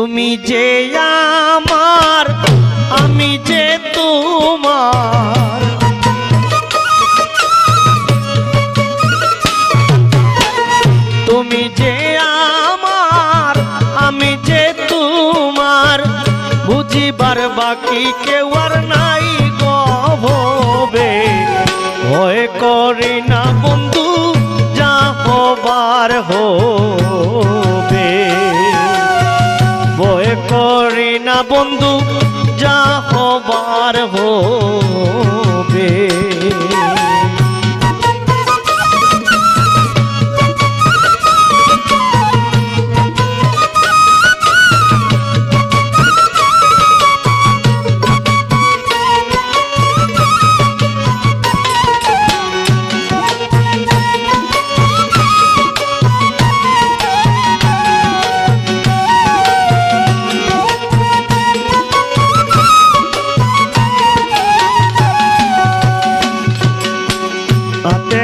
তুমি যে আমার আমি যে তোমার, তুমি যে আমার আমি যে তোমার, বুঝিবার বাকি কেউ আর নাই গভবে। ভয় করি না বন্ধু যা হবার হবে, ভয় করি না বন্ধু যা হবার হবে।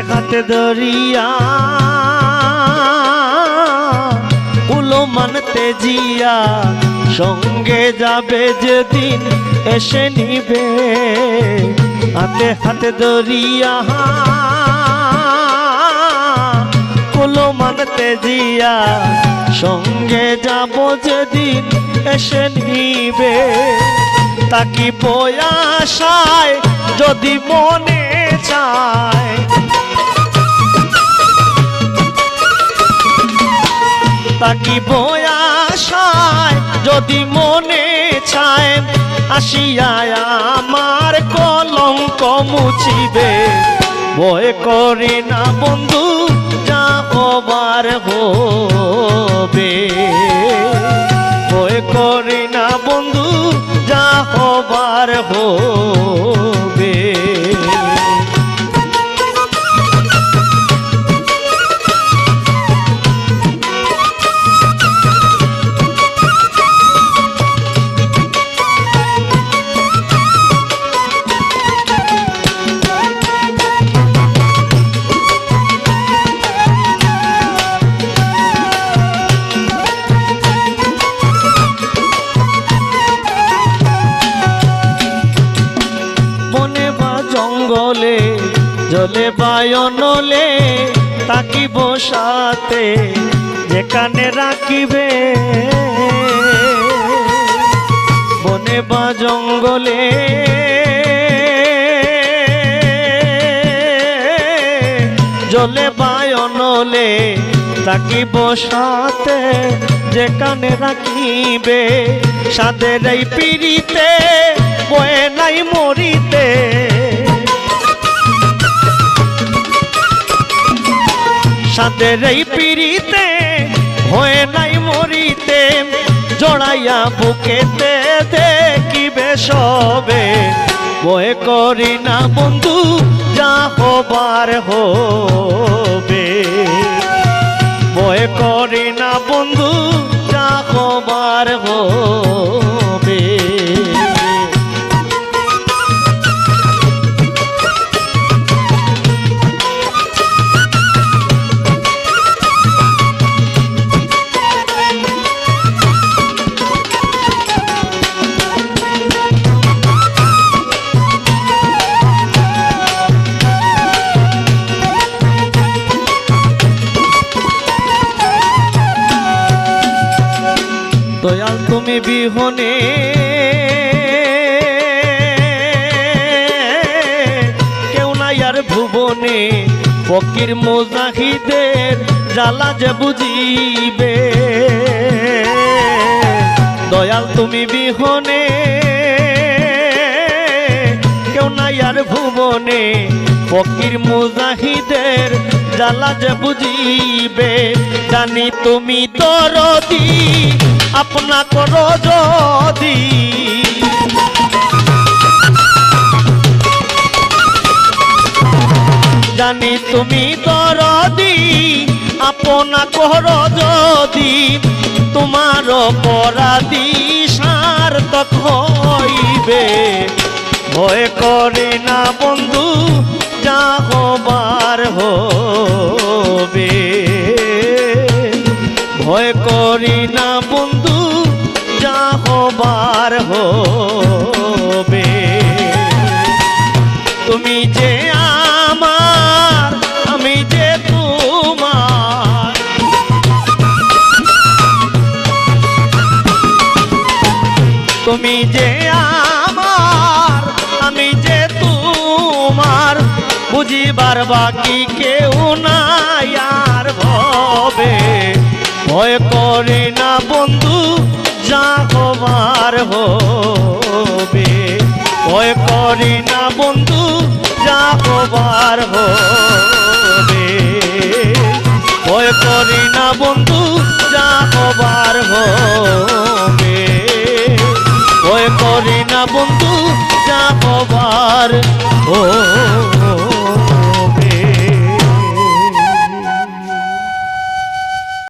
হাতে দরিয়া উলো মানতে জিয়া, সঙ্গে যাবে যেদিন এসে নিবে। হাতে হাতে দরিয়া উলো মানতে জিয়া, সঙ্গে যাব যেদিন এসে নিবে। তাকি বয়াসায় যদি মনে চায়, তাকি বয়াসায় যদি মনে চায়, আসিয়া আমার কলঙ্ক মুছিবে। ভয় করি না বন্ধু যা হবার হবে, ভয় করি না বন্ধু যা হবার হবে। জঙ্গলে জলে বায়নলে তাকি বসাতে যেখানে রাখিবে। বনে বা জঙ্গলে জলে বায়নলে তাকি বসাতে যেখানে রাখিবে। সাদের এই পিড়িতে বয়ে নাই মরিতে, সাদের এই পিড়িতে হয়ে নাই মরিতে। জড়াইয়া বুকেতে দেখিবে সবে, ভয় করি না বন্ধু যা হবার হবে, ভয় করি না বন্ধু যা হবার হবে। দয়াল তুমি বিহনে কেউ নাই আর ভুবনে, ফকির মুজাহিদের জ্বালা যে বুঝিবে। দয়াল তুমি বিহনে কেউ নাই আর ভুবনে, ফকির মুজাহিদের জ্বালা যে বুঝিবে। জানি তুমি দরদি আপনা করো যদি, জানি তুমি দরদি আপনা করো যদি, তোমার অপরাধী সার্থক হইবে। ভয় করে না বন্ধু যা হবার হবে, ভয় করি না বন্ধু হবার হবে। তুমি যে আমার, আমি যে তোমার, তুমি যে আমার, আমি যে তোমার, বুঝিবার বাকি কেউ নাই আর ভবে। ভয় করি না বন্ধু, যা হবার হবে। ভয় করি না বন্ধু, যা হবার হবে। ভয় করি না বন্ধু, যা হবার হবে। ভয় করি না বন্ধু, যা হবার হবে।